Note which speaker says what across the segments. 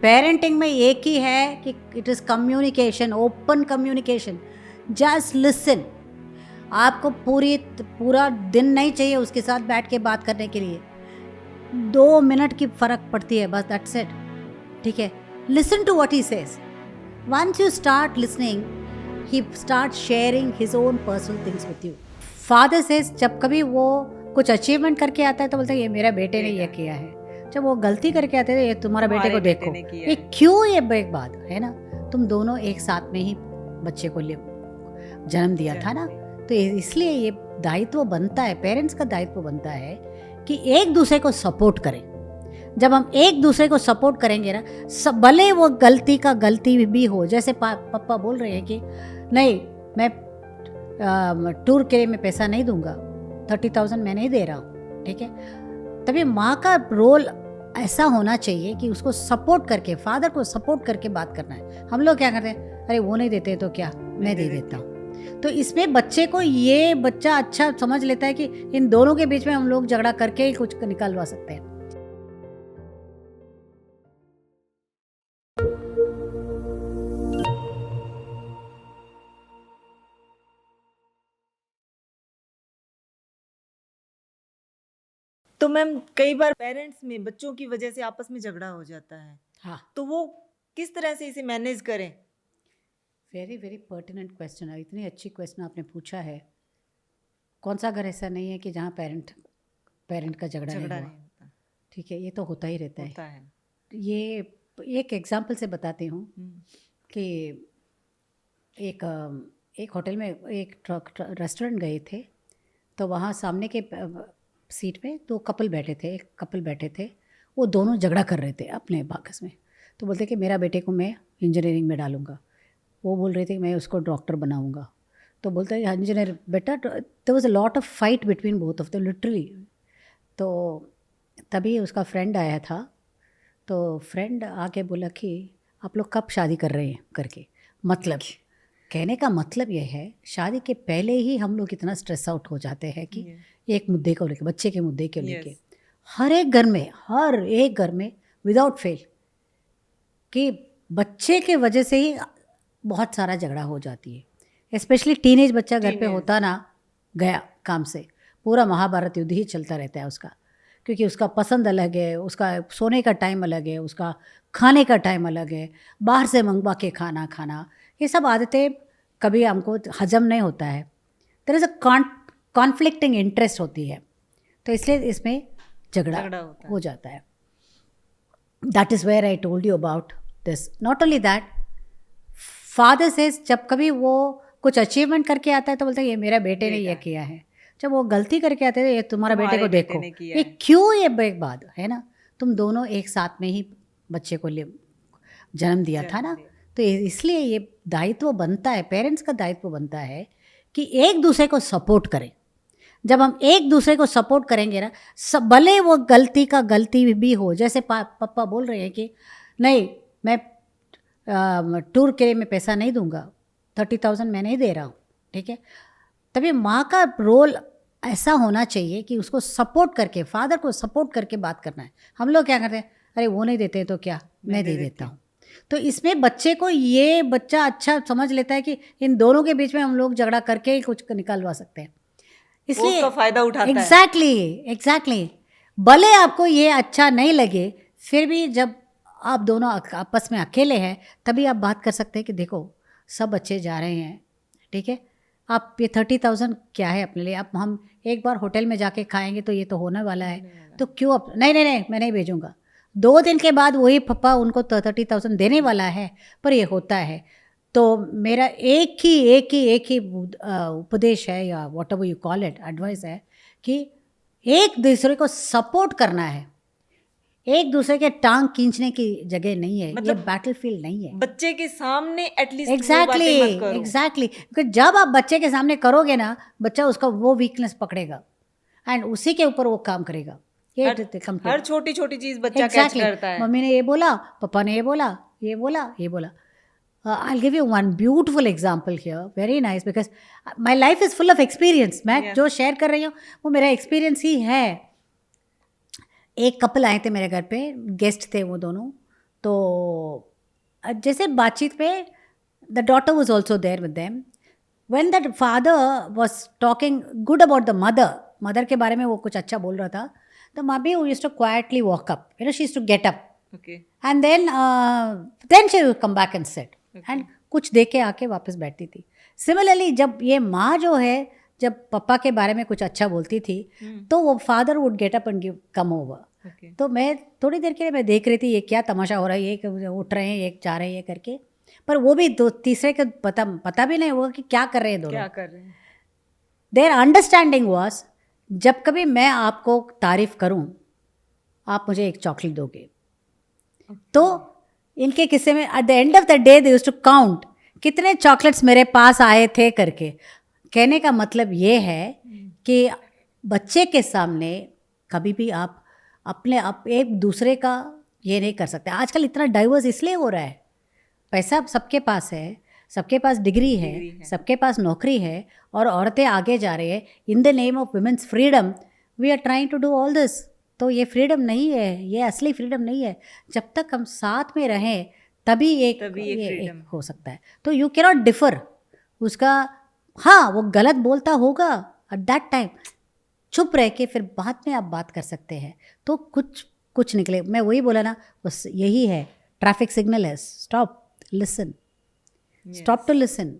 Speaker 1: Parenting में एक ही है कि it is communication, open communication. Just listen. आपको पूरा दिन नहीं चाहिए उसके साथ बैठ के बात करने के लिए, 2 मिनट की फ़र्क पड़ती है बस, दैट्स इट। ठीक है, listen to what he says. Once you start listening, he start sharing his own personal things with you. Father says, जब कभी वो कुछ अचीवमेंट करके आता है तो बोलता है ये मेरा बेटे ने ये किया है। जब वो गलती करके आते हैं, ये तुम्हारा बेटे को देखो, ये क्यों, ये एक बात है ना, तुम दोनों एक साथ में ही बच्चे को जन्म दिया था ना, तो इसलिए ये दायित्व बनता है, पेरेंट्स का दायित्व बनता है कि एक दूसरे को सपोर्ट करें। जब हम एक दूसरे को सपोर्ट करेंगे ना, भले वो गलती भी हो, जैसे पापा बोल रहे हैं कि नहीं मैं टूर के लिए मैं पैसा नहीं दूंगा, 30,000 मैं नहीं दे रहा हूँ, ठीक है। तभी माँ का रोल ऐसा होना चाहिए कि उसको सपोर्ट करके, फादर को सपोर्ट करके बात करना है। हम लोग क्या करते हैं, अरे वो नहीं देते तो क्या, मैं दे देता हूँ। तो इसमें बच्चे को, ये बच्चा अच्छा समझ लेता है कि इन दोनों के बीच में हम लोग झगड़ा करके ही कुछ निकलवा सकते हैं।
Speaker 2: तो मैम कई बार पेरेंट्स में बच्चों की वजह से आपस में झगड़ा हो जाता है,
Speaker 1: हाँ,
Speaker 2: तो वो किस तरह से इसे मैनेज करें?
Speaker 1: वेरी वेरी पर्टिनेंट क्वेश्चन है, इतनी अच्छी क्वेश्चन आपने पूछा है। कौन सा घर ऐसा नहीं है कि जहाँ पेरेंट का झगड़ा नहीं होता, ठीक है, ये तो होता ही रहता है। ये एक एग्जाम्पल से बताती हूँ कि एक होटल में एक रेस्टोरेंट गए थे, तो वहाँ सामने के सीट पे 2 कपल बैठे थे, एक कपल बैठे थे, वो दोनों झगड़ा कर रहे थे अपने बाकस में। तो बोलते कि मेरा बेटे को मैं इंजीनियरिंग में डालूँगा, वो बोल रहे थे कि मैं उसको डॉक्टर बनाऊँगा। तो बोलते हैं इंजीनियर बेटा, there was a lot of fight between both of the literally. तो तभी उसका फ्रेंड आया था, तो फ्रेंड आके बोला कि आप लोग कब शादी कर रहे हैं करके, मतलब कहने का मतलब ये है, शादी के पहले ही हम लोग इतना स्ट्रेस आउट हो जाते हैं कि एक मुद्दे को लेके, बच्चे के मुद्दे को लेके, हर एक घर में विदाउट फेल कि बच्चे के वजह से ही बहुत सारा झगड़ा हो जाती है। स्पेशली टीनेज बच्चा घर पे होता ना, गया काम से, पूरा महाभारत युद्ध ही चलता रहता है उसका, क्योंकि उसका पसंद अलग है, उसका सोने का टाइम अलग है, उसका खाने का टाइम अलग है, बाहर से मंगवा के खाना, ये सब आदतें कभी हमको हजम नहीं होता है। There is a conflicting interest होती है, तो इसलिए इसमें झगड़ा हो जाता है। That is where I told you about this. Not only that, father says, जब कभी वो कुछ अचीवमेंट करके आता है तो बोलता है ये मेरा बेटे ने ये किया है। जब वो गलती करके आते हैं, ये तुम्हारा बेटे को देखो, ये क्यों, ये एक बात है ना, तुम दोनों एक साथ में ही बच्चे को जन्म दिया था ना, तो इसलिए ये दायित्व बनता है, पेरेंट्स का दायित्व बनता है कि एक दूसरे को सपोर्ट करें। जब हम एक दूसरे को सपोर्ट करेंगे ना, भले वो गलती भी हो, जैसे पापा बोल रहे हैं कि नहीं मैं टूर के लिए मैं पैसा नहीं दूंगा, 30,000 मैं नहीं दे रहा हूँ, ठीक है। तभी माँ का रोल ऐसा होना चाहिए कि उसको सपोर्ट करके, फादर को सपोर्ट करके बात करना है। हम लोग क्या करते हैं, अरे वो नहीं देते तो क्या, मैं दे देता हूँ। तो इसमें बच्चे को, ये बच्चा अच्छा समझ लेता है कि इन दोनों के बीच में हम लोग झगड़ा करके ही कुछ निकलवा सकते हैं, इसलिए उसका फायदा उठाता है। एग्जैक्टली। भले आपको ये अच्छा नहीं लगे, फिर भी जब आप दोनों आपस में अकेले हैं, तभी आप बात कर सकते हैं कि देखो सब बच्चे जा रहे हैं, ठीक है, आप ये 30,000 क्या है अपने लिए, आप हम एक बार होटल में जाके खाएंगे तो ये तो होने वाला है, तो क्यों नहीं मैं नहीं भेजूंगा। 2 दिन के बाद वही पप्पा उनको 30,000 देने वाला है, पर ये होता है। तो मेरा एक ही उपदेश है, या what ever you call it, advice है कि एक दूसरे को सपोर्ट करना है, एक दूसरे के टांग खींचने की जगह नहीं है, मतलब ये बैटलफील्ड नहीं है। बच्चे के सामने एटलीस्ट एग्जैक्टली, क्योंकि जब आप बच्चे के सामने करोगे ना, बच्चा उसका वो वीकनेस पकड़ेगा एंड उसी के ऊपर वो काम करेगा। हर छोटी छोटी चीज बच्चा कैच करता है। मम्मी ने ये बोला, पापा ने ये बोला। I'll give you one beautiful example here, very nice, because my life is full of experience. मैं जो शेयर कर रही हूँ वो मेरा एक्सपीरियंस ही है। एक कपल आए थे मेरे घर पे, गेस्ट थे वो दोनों, तो जैसे बातचीत में the daughter was also there with them when that father was talking good about the mother के बारे में वो कुछ अच्छा बोल रहा था, तो मम्मी used to quietly walk up, you know, she used to get up
Speaker 2: okay
Speaker 1: and then she would come back and sit and कुछ दे के आके वापस बैठती थी. सिमिलरली जब ये माँ जो है, जब पापा के बारे में कुछ अच्छा बोलती थी तो वो father would get up and give come over.
Speaker 2: Okay
Speaker 1: तो मैं थोड़ी देर के लिए मैं देख रही थी ये क्या तमाशा हो रहा है, ये उठ रहे हैं, ये जा रहे हैं, ये करके. पर वो भी दो तीसरे को पता भी नहीं होगा कि क्या कर रहे हैं दोनों.
Speaker 2: क्या कर रहे हैं?
Speaker 1: देयर अंडरस्टैंडिंग वॉज, जब कभी मैं आपको तारीफ करूं आप मुझे एक चॉकलेट दोगे. तो इनके किस्से में at the end of the day they used to count कितने चॉकलेट्स मेरे पास आए थे करके. कहने का मतलब ये है कि बच्चे के सामने कभी भी आप एक दूसरे का ये नहीं कर सकते. आजकल इतना डाइवर्स इसलिए हो रहा है, पैसा सबके पास है, सबके पास डिग्री है, सबके पास नौकरी है, और औरतें आगे जा रही है. In the name of women's freedom we are trying to do all this. तो ये फ्रीडम नहीं है, ये असली फ्रीडम नहीं है. जब तक हम साथ में रहें तभी ये
Speaker 2: freedom
Speaker 1: हो सकता है. तो यू कैनॉट डिफर उसका. हाँ, वो गलत बोलता होगा एट दैट टाइम, चुप रह के फिर बाद में आप बात कर सकते हैं तो कुछ निकले. मैं वही बोला ना, बस यही है. ट्रैफिक सिग्नल है, stop, listen, stop to listen,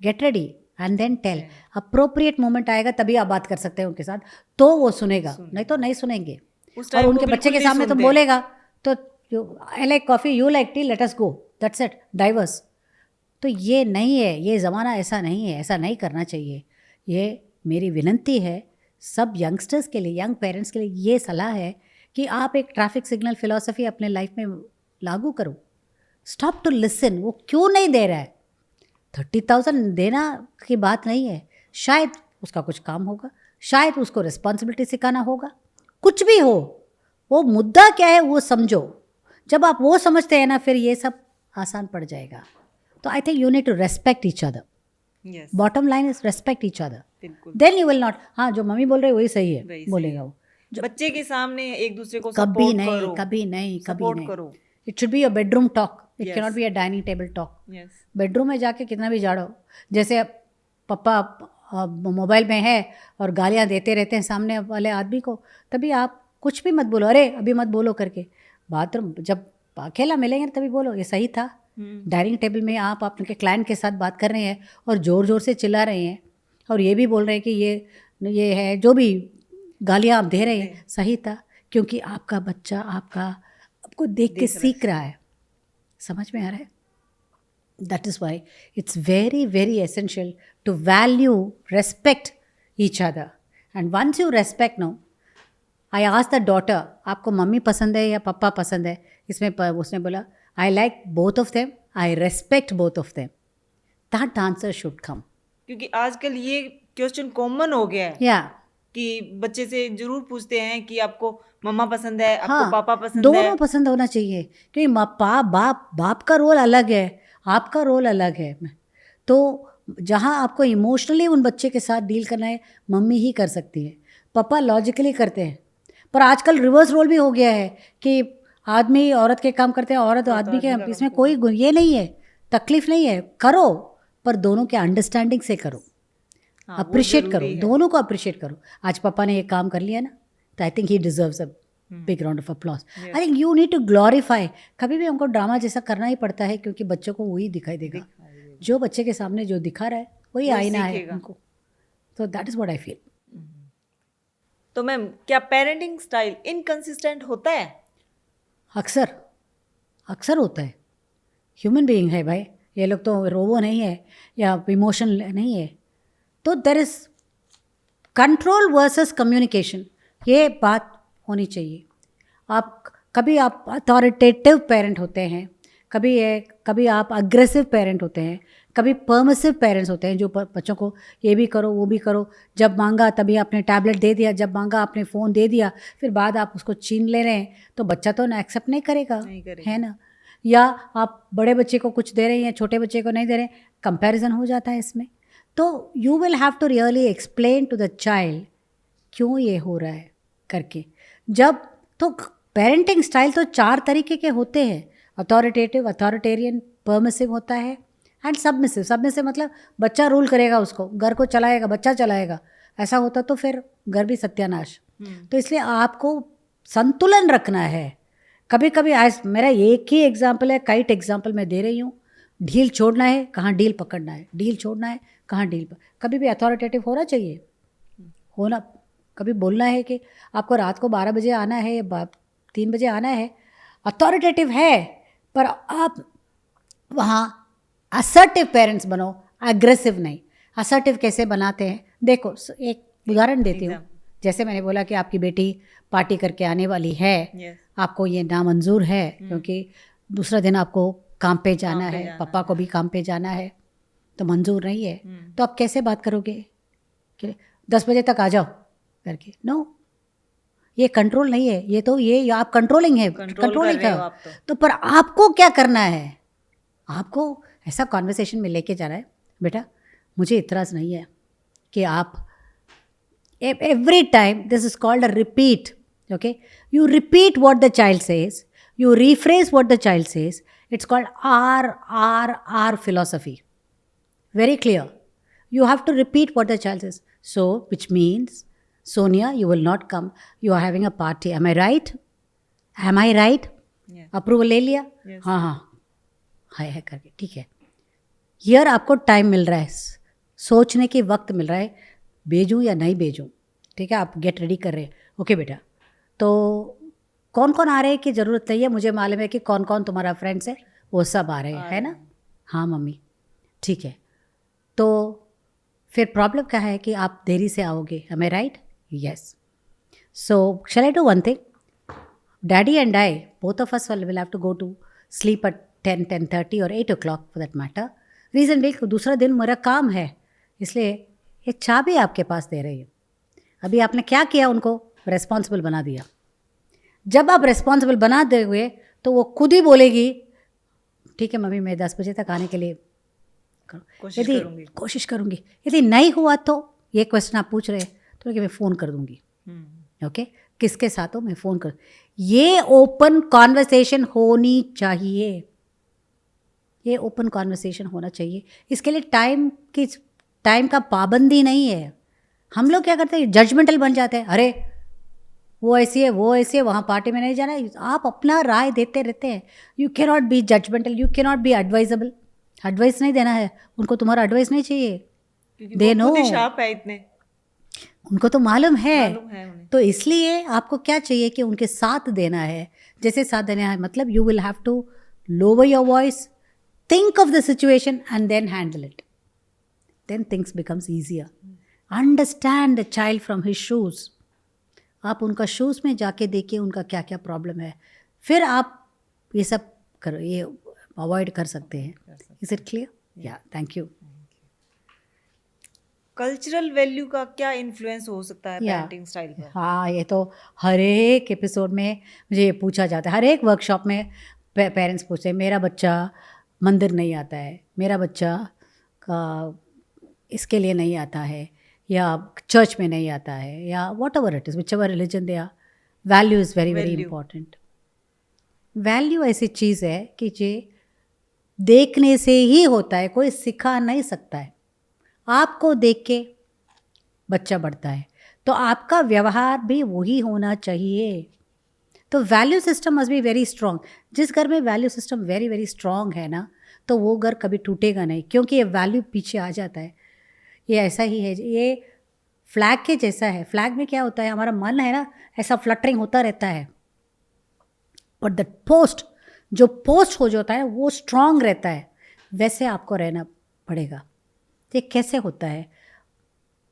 Speaker 1: get ready and then tell. Appropriate moment आएगा तभी आप बात कर सकते हैं उनके साथ, तो वो सुनेगा, नहीं तो नहीं सुनेंगे. और उनके बच्चे के सामने तुम बोलेगा तो I like coffee, you like T, let us go, that's it, diverse. तो ये नहीं है, ये ज़माना ऐसा नहीं है, ऐसा नहीं करना चाहिए. ये मेरी विनंती है सब यंगस्टर्स के लिए, यंग पेरेंट्स के लिए ये सलाह है कि आप एक ट्रैफिक सिग्नल फिलॉसफी अपने लाइफ में लागू करो. Stop to listen. वो क्यों नहीं दे रहा है, 30,000 देना की बात नहीं है. शायद उसका कुछ काम होगा, शायद उसको रिस्पॉन्सिबिलिटी सिखाना होगा, कुछ भी हो. वो मुद्दा क्या है वो समझो. जब आप वो समझते हैं ना, फिर ये सब आसान पड़ जाएगा. तो I think you need to respect each other.
Speaker 2: Yes
Speaker 1: bottom line is respect each other,
Speaker 2: बिल्कुल.
Speaker 1: Then you will not. हाँ, जो मम्मी बोल रही है वही सही है,
Speaker 2: वही
Speaker 1: बोलेगा वो.
Speaker 2: बच्चे के सामने एक दूसरे को
Speaker 1: कभी
Speaker 2: सपोर्ट
Speaker 1: नहीं,
Speaker 2: करो,
Speaker 1: कभी नहीं, कभी
Speaker 2: सपोर्ट
Speaker 1: नहीं.
Speaker 2: करो.
Speaker 1: It should be a bedroom talk, it
Speaker 2: Yes.
Speaker 1: Cannot be a dining table talk.
Speaker 2: Yes
Speaker 1: bedroom में जाके कितना भी झाड़ो. जैसे पापा मोबाइल में है और गालियाँ देते रहते हैं सामने वाले आदमी को, तभी आप कुछ भी मत बोलो, अरे अभी मत बोलो करके. बाथरूम जब अकेला मिलेंगे तभी बोलो, ये सही था. डाइनिंग टेबल में आप आपके क्लाइंट के साथ बात कर रहे हैं और ज़ोर ज़ोर से चिल्ला रहे हैं और ये भी बोल रहे हैं कि ये है, जो भी गालियाँ आप दे रहे हैं सही था, क्योंकि आपका बच्चा आपको देख के सीख रहा है. समझ में आ रहा है? That is why it's very, very essential to value, respect each other. And once you respect, no, I asked the daughter, आपको मम्मी पसंद है या पापा पसंद है? उसने बोला, I like both of them, I respect both of them. That answer should come.
Speaker 2: क्योंकि आजकल ये क्वेश्चन कॉमन हो गया है
Speaker 1: Yeah.
Speaker 2: कि बच्चे से जरूर पूछते हैं कि आपको मम्मा पसंद है, आपको
Speaker 1: हाँ,
Speaker 2: पापा पसंद है.
Speaker 1: दोनों पसंद होना चाहिए, क्योंकि बाप का रोल अलग है, आपका रोल अलग है. तो जहाँ आपको इमोशनली उन बच्चे के साथ डील करना है, मम्मी ही कर सकती है. पापा लॉजिकली करते हैं, पर आजकल रिवर्स रोल भी हो गया है कि आदमी औरत के काम करते हैं, औरत आदमी के. इसमें कोई ये नहीं है, तकलीफ नहीं है, करो, पर दोनों के अंडरस्टैंडिंग से करो.
Speaker 2: हाँ, वो
Speaker 1: अप्रिशिएट
Speaker 2: जरूरी
Speaker 1: करो,
Speaker 2: है.
Speaker 1: दोनों को अप्रिशिएट करो. आज पापा ने ये काम कर लिया ना, तो I think he deserves a big round of applause. I think you need to glorify. कभी भी हमको ड्रामा जैसा करना ही पड़ता है, क्योंकि बच्चों को वही दिखाई देगा. जो बच्चे के सामने जो दिखा रहा है वही आईना है उनको. तो that is what I feel.
Speaker 2: तो मैम, क्या पेरेंटिंग स्टाइल इनकंसिस्टेंट होता है?
Speaker 1: अक्सर होता है. ह्यूमन बीइंग है भाई, ये लोग तो रोबो नहीं है या इमोशन नहीं है. तो there is control versus communication, ये बात होनी चाहिए. कभी आप अथॉरिटेटिव पेरेंट होते हैं, कभी आप अग्रेसिव पेरेंट होते हैं, कभी परमिसिव पेरेंट्स होते हैं जो बच्चों को ये भी करो वो भी करो. जब मांगा तभी आपने टैबलेट दे दिया, जब मांगा आपने फ़ोन दे दिया, फिर बाद आप उसको छीन ले रहे हैं, तो बच्चा तो ना एक्सेप्ट नहीं करेगा, है ना. या आप बड़े बच्चे को कुछ दे रहे हैं, छोटे बच्चे को नहीं दे रहे हैं, कंपैरिजन हो जाता है इसमें. तो you will have to really explain to the child क्यों ये हो रहा है करके. जब तो पेरेंटिंग स्टाइल तो 4 तरीके के होते हैं. अथॉरिटेटिव, अथॉरिटेरियन, परमिसिव होता है, एंड सबमिसिव। सबमिसिव मतलब बच्चा रूल करेगा, उसको घर को चलाएगा, बच्चा चलाएगा। ऐसा होता तो फिर घर भी सत्यानाश। तो इसलिए आपको संतुलन रखना है। कभी कभी आज मेरा एक ही एग्जाम्पल है, काइट एग्जाम्पल मैं दे रही हूँ। ढील छोड़ना है, कहाँ ढील पकड़ना है, ढील छोड़ना है, कहाँ ढील कभी भी अथॉरिटेटिव होना चाहिए, होना। कभी बोलना है कि आपको रात को 12 बजे आना है या 3 बजे आना है, अथॉरिटेटिव है, पर आप वहाँ असर्टिव पेरेंट्स बनो, एग्रेसिव नहीं। असर्टिव कैसे बनाते हैं देखो, एक उदाहरण देती हूँ। जैसे मैंने बोला कि आपकी बेटी पार्टी करके आने वाली है, आपको ये नामंजूर है क्योंकि दूसरा दिन आपको काम पे जाना है, पापा को भी काम पे जाना है, तो मंजूर नहीं है। तो आप कैसे बात करोगे कि 10 बजे तक आ जाओ करके? नो, ये कंट्रोल नहीं है, ये तो ये आप कंट्रोलिंग है, कंट्रोलिंग है। तो पर आपको क्या करना है? आपको ऐसा कॉन्वर्सेशन में लेके जाना है, बेटा मुझे इतराज़ नहीं है कि आप every time, this is called a repeat, okay? You repeat what the child says, you rephrase what the child says. It's called R philosophy. Very clear. You have to repeat what the child says. So, which means, Sonia, you will not come. You are having a party. Am I right? Am I right?
Speaker 2: Yeah.
Speaker 1: Approval ले लिया?
Speaker 2: Yes.
Speaker 1: हाँ हाँ, है करके, ठीक है। Here आपको time मिल रहा है, सोचने की वक्त मिल रहा है, भेजूँ या नहीं भेजूँ, ठीक है। आप गेट रेडी कर रहे हैं, ओके बेटा। तो कौन कौन आ रहे हैं की ज़रूरत नहीं है, मुझे मालूम है कि कौन कौन तुम्हारा फ्रेंड्स है, वो सब आ रहे हैं, है ना? हाँ मम्मी, ठीक है। तो फिर प्रॉब्लम क्या है कि आप देरी से आओगे, am I right? Yes. So shall I do one thing? Daddy and I, both of us will have to go to sleep at 10:30 और 8 o'clock for that matter. Reason भी दूसरा दिन मेरा काम है, इसलिए ये चाबी आपके पास दे रही हूँ। अभी आपने क्या किया? उनको रेस्पॉन्सिबल बना दिया। जब आप रेस्पॉन्सिबल बना दोगे तो वो खुद ही बोलेगी ठीक है मम्मी, मैं 10 बजे तक आने के लिए कोशिश करूँगी। यदि नहीं हुआ तो ये क्वेश्चन आप पूछ रहे हैं तो कि मैं फ़ोन कर दूँगी, ओके? किसके साथ हो? मैं फ़ोन कर। ये ओपन कॉन्वर्सेशन होनी चाहिए, ये ओपन कॉन्वर्सेशन होना चाहिए। इसके लिए टाइम का पाबंदी नहीं है। हम लोग क्या करते हैं, जजमेंटल बन जाते हैं। अरे वो ऐसी है, वो ऐसी है, वहाँ पार्टी में नहीं जाना है। आप अपना राय देते रहते हैं। You can not be judgemental, you can not be advisable. Advice नहीं देना है उनको, तुम्हारा एडवाइस नहीं चाहिए। दे नो,
Speaker 2: इतने
Speaker 1: उनको तो मालूम है
Speaker 2: उन्हें।
Speaker 1: तो इसलिए आपको क्या चाहिए कि उनके साथ देना है। जैसे साथ देना है मतलब you will have to lower your voice, think of the situation and then handle it. Then things becomes easier. Understand the child from his shoes. आप उनका शूज़ में जाके देखिए उनका क्या क्या प्रॉब्लम है, फिर आप ये सब करो, ये अवॉइड कर सकते हैं। Is it clear? या, थैंक यू।
Speaker 2: कल्चरल वैल्यू का क्या इन्फ्लुएंस हो सकता है पेरेंटिंग स्टाइल पर?
Speaker 1: हाँ, ये तो हर एक एपिसोड में मुझे ये पूछा जाता है, हर एक वर्कशॉप में पेरेंट्स पूछते हैं मेरा बच्चा मंदिर नहीं आता है, मेरा बच्चा का इसके लिए नहीं आता है, या चर्च में नहीं आता है, या whatever it is, whichever religion they are. Value is very very important. Value ऐसी चीज़ है कि जे देखने से ही होता है, कोई सिखा नहीं सकता है। आपको देख के बच्चा बढ़ता है, तो आपका व्यवहार भी वही होना चाहिए। तो value system must be very strong. जिस घर में value system very very strong है ना, तो वो घर कभी टूटेगा नहीं, क्योंकि ये वैल्यू पीछे आ जाता है। ये ऐसा ही है, ये फ्लैग के जैसा है। फ्लैग में क्या होता है, हमारा मन है ना, ऐसा फ्लटरिंग होता रहता है, बट द पोस्ट, जो पोस्ट हो जाता है वो स्ट्रॉन्ग रहता है। वैसे आपको रहना पड़ेगा। ये कैसे होता है?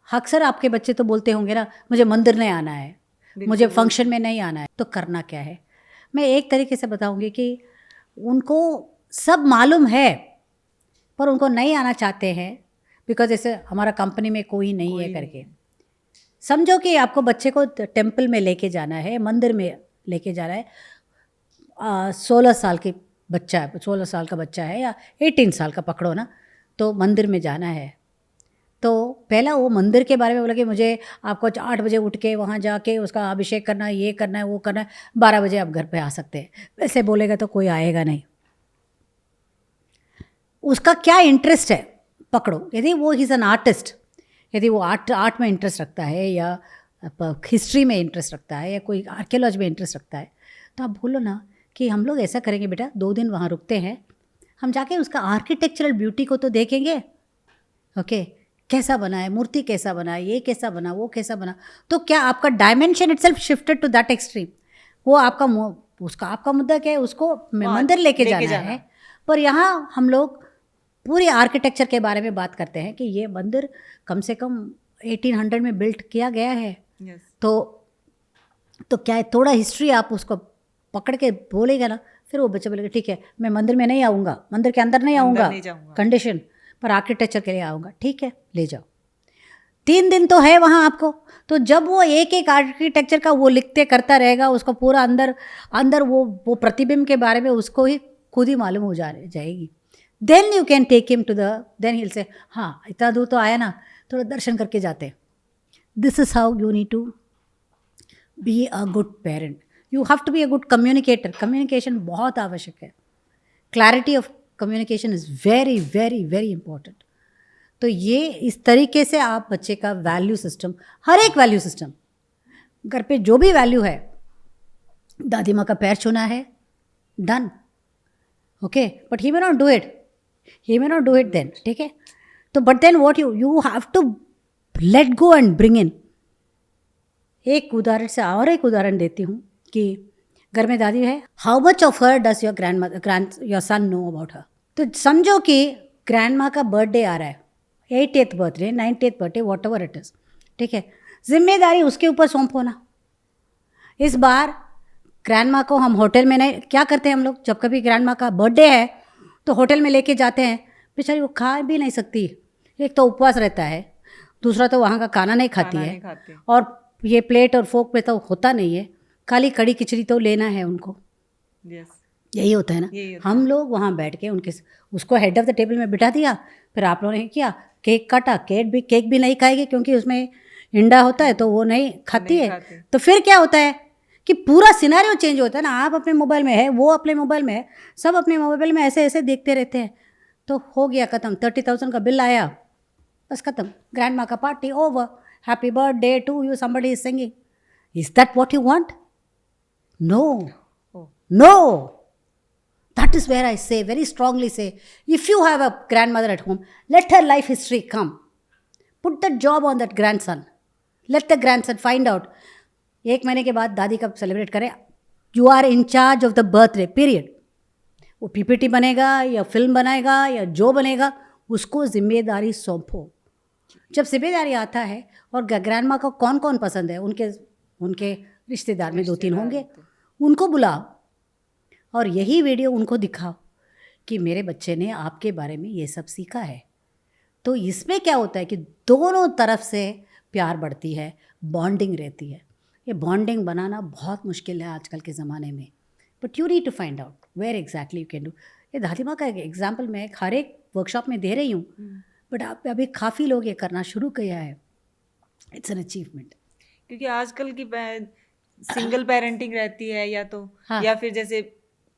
Speaker 1: अक्सर आपके बच्चे तो बोलते होंगे ना, मुझे मंदिर नहीं आना है, मुझे फंक्शन में नहीं आना है। तो करना क्या है? मैं एक तरीके से बताऊंगी कि उनको सब मालूम है पर उनको नहीं आना चाहते हैं, बिकॉज जैसे हमारा कंपनी में कोई नहीं है करके। समझो कि आपको बच्चे को टेम्पल में लेके जाना है, मंदिर में लेके जाना है। 16 साल की बच्चा है, 16 साल का बच्चा है या 18 साल का पकड़ो ना, तो मंदिर में जाना है। तो पहला वो मंदिर के बारे में बोला कि मुझे आपको 8 बजे उठ के वहाँ जाके उसका अभिषेक करना है, ये करना है, वो करना है, 12 बजे आप घर पे आ सकते हैं। वैसे बोलेगा तो कोई आएगा नहीं। उसका क्या इंटरेस्ट है पकड़ो। यदि वो इज़ एन आर्टिस्ट, यदि वो आर्ट में इंटरेस्ट रखता है या हिस्ट्री में इंटरेस्ट रखता है या कोई आर्कियोलॉजी में इंटरेस्ट रखता है, तो आप बोलो ना कि हम लोग ऐसा करेंगे बेटा, 2 दिन वहाँ रुकते हैं, हम जाके उसका आर्किटेक्चरल ब्यूटी को तो देखेंगे। ओके, कैसा बना है, मूर्ति कैसा बना है, ये कैसा बना, वो कैसा बना। तो क्या आपका dimension itself shifted to that extreme. वो आपका उसका आपका मुद्दा क्या है, उसको मंदिर लेके जाना है। पर यहाँ हम लोग पूरे आर्किटेक्चर के बारे में बात करते हैं कि ये मंदिर कम से कम 1800 में बिल्ट किया गया है।
Speaker 2: Yes.
Speaker 1: तो क्या है, थोड़ा हिस्ट्री आप उसको पकड़ के बोलेगा ना, फिर वो बच्चे बोलेगा ठीक है मैं मंदिर में नहीं आऊँगा, मंदिर के अंदर नहीं आऊँगा, कंडीशन पर आर्किटेक्चर के लिए आऊँगा, ठीक है ले जाओ। 3 दिन तो है वहाँ आपको। तो जब वो एक एक आर्किटेक्चर का वो लिखते करता रहेगा, उसको पूरा अंदर वो प्रतिबिंब के बारे में उसको ही खुद ही मालूम हो जाएगी। Then you can take him to then he will say हाँ इतना दूर तो आया ना, थोड़ा दर्शन करके जाते। This is how you need to be a good parent. You have to be a good communicator. Communication बहुत आवश्यक है। Clarity of communication is very very very important. तो ये इस तरीके से आप बच्चे का वैल्यू सिस्टम, हर एक वैल्यू सिस्टम, घर पे जो भी वैल्यू है, दादी माँ का पैर छूना है, done, okay, but he may not do it then, ठीक है। तो but then what you have to let go and bring in. एक उदाहरण से और एक उदाहरण देती हूँ कि घर में दादी है, how much of her does your son know about her. तो समझो कि ग्रैंड माँ का बर्थडे आ रहा है, 80th birthday, 90th birthday, what ever it is, ठीक है, जिम्मेदारी उसके ऊपर सौंपो ना। इस बार ग्रैंड माँ को हम होटल में नहीं, क्या करते हैं हम लोग, जब कभी ग्रैंड माँ का बर्थडे है तो होटल में लेके जाते हैं, बेचारी वो खा भी नहीं सकती, एक तो उपवास रहता है, दूसरा तो वहाँ का खाना नहीं खाती है, और ये प्लेट और फोक पे तो होता नहीं है, खाली कड़ी खिचड़ी तो लेना है उनको। यही होता है ना। हम लोग वहाँ बैठ के उसको हेड ऑफ द टेबल में बिठा दिया, फिर आप लोगों ने किया, केक काटा, केक भी नहीं खाएगी क्योंकि उसमें इंडा होता है तो वो नहीं खाती है। तो फिर क्या होता है कि पूरा सिनेरियो चेंज होता है ना। आप अपने मोबाइल में है, वो अपने मोबाइल में है, सब अपने मोबाइल में ऐसे ऐसे देखते रहते हैं। तो हो गया ख़त्म, 30,000 का बिल आया, बस ख़त्म, ग्रैंड माँ का party over, happy birthday to you, somebody is singing. Is that what you want? No. That is where I say, very strongly say, if you have a grandmother at home, let her life history come. Put that job on that grandson. Let the grandson find out. 1 महीने के बाद दादी कब celebrate करें, you are in charge of the birthday period. वो PPT बनेगा या film बनाएगा या जो बनेगा, उसको जिम्मेदारी सौंपो। जब जिम्मेदारी आता है, और ग्रैंड माँ को कौन कौन पसंद है, उनके रिश्तेदार में 2-3 होंगे, उनको बुलाओ और यही वीडियो उनको दिखाओ कि मेरे बच्चे ने आपके बारे में ये सब सीखा है। तो इसमें क्या होता है कि दोनों तरफ से प्यार बढ़ती है, बॉन्डिंग रहती है। ये बॉन्डिंग बनाना बहुत मुश्किल है आजकल के ज़माने में, but you need to find out where exactly you can do. ये दादी माँ का एग्जाम्पल मैं हर एक वर्कशॉप में दे रही हूँ, बट आप अभी काफ़ी लोग ये करना शुरू किया है। It's an achievement.
Speaker 2: क्योंकि आजकल की सिंगल पेरेंटिंग रहती है, या तो हाँ। या फिर जैसे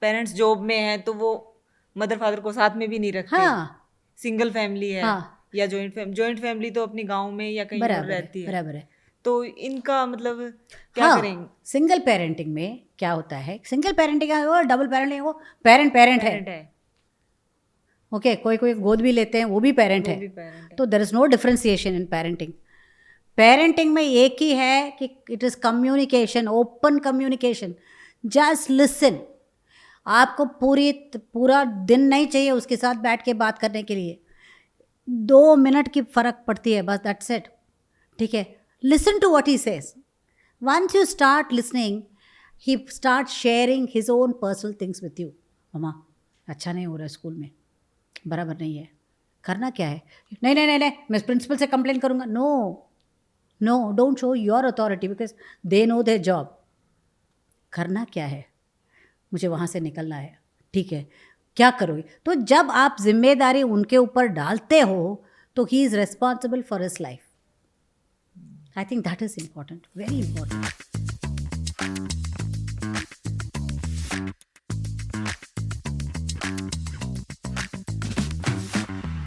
Speaker 2: पेरेंट्स जॉब में हैं तो वो मदर फादर को साथ में भी नहीं रखते। हाँ। सिंगल फैमिली है। हाँ। या जॉइंट फैमिली तो अपनी गांव में या कहीं और रहती है। बराबर है। तो इनका मतलब क्या हाँ, करेंगे?
Speaker 1: सिंगल पेरेंटिंग में क्या होता है, सिंगल पेरेंटिंग और डबल पेरेंटिंग, वो पेरेंट है। ओके, कोई गोद भी लेते हैं, वो भी पेरेंट है। तो there is no differentiation in parenting. Parenting में एक ही है कि it is communication, open communication, just listen. आपको पूरा दिन नहीं चाहिए उसके साथ बैठ के बात करने के लिए, 2 मिनट की फ़र्क पड़ती है बस, दैट्स इट, ठीक है। Listen to what he says. Once you start listening, he start sharing his own personal things with you. Mamma अच्छा नहीं हो रहा स्कूल में, बराबर नहीं है, करना क्या है, नहीं मैं प्रिंसिपल से कंप्लेन करूँगा। No, don't show your authority because they know their job. करना क्या है, मुझे वहाँ से निकलना है, ठीक है, क्या करोगे? तो जब आप जिम्मेदारी उनके ऊपर डालते हो तो he is responsible for his life. I think that is important, very important.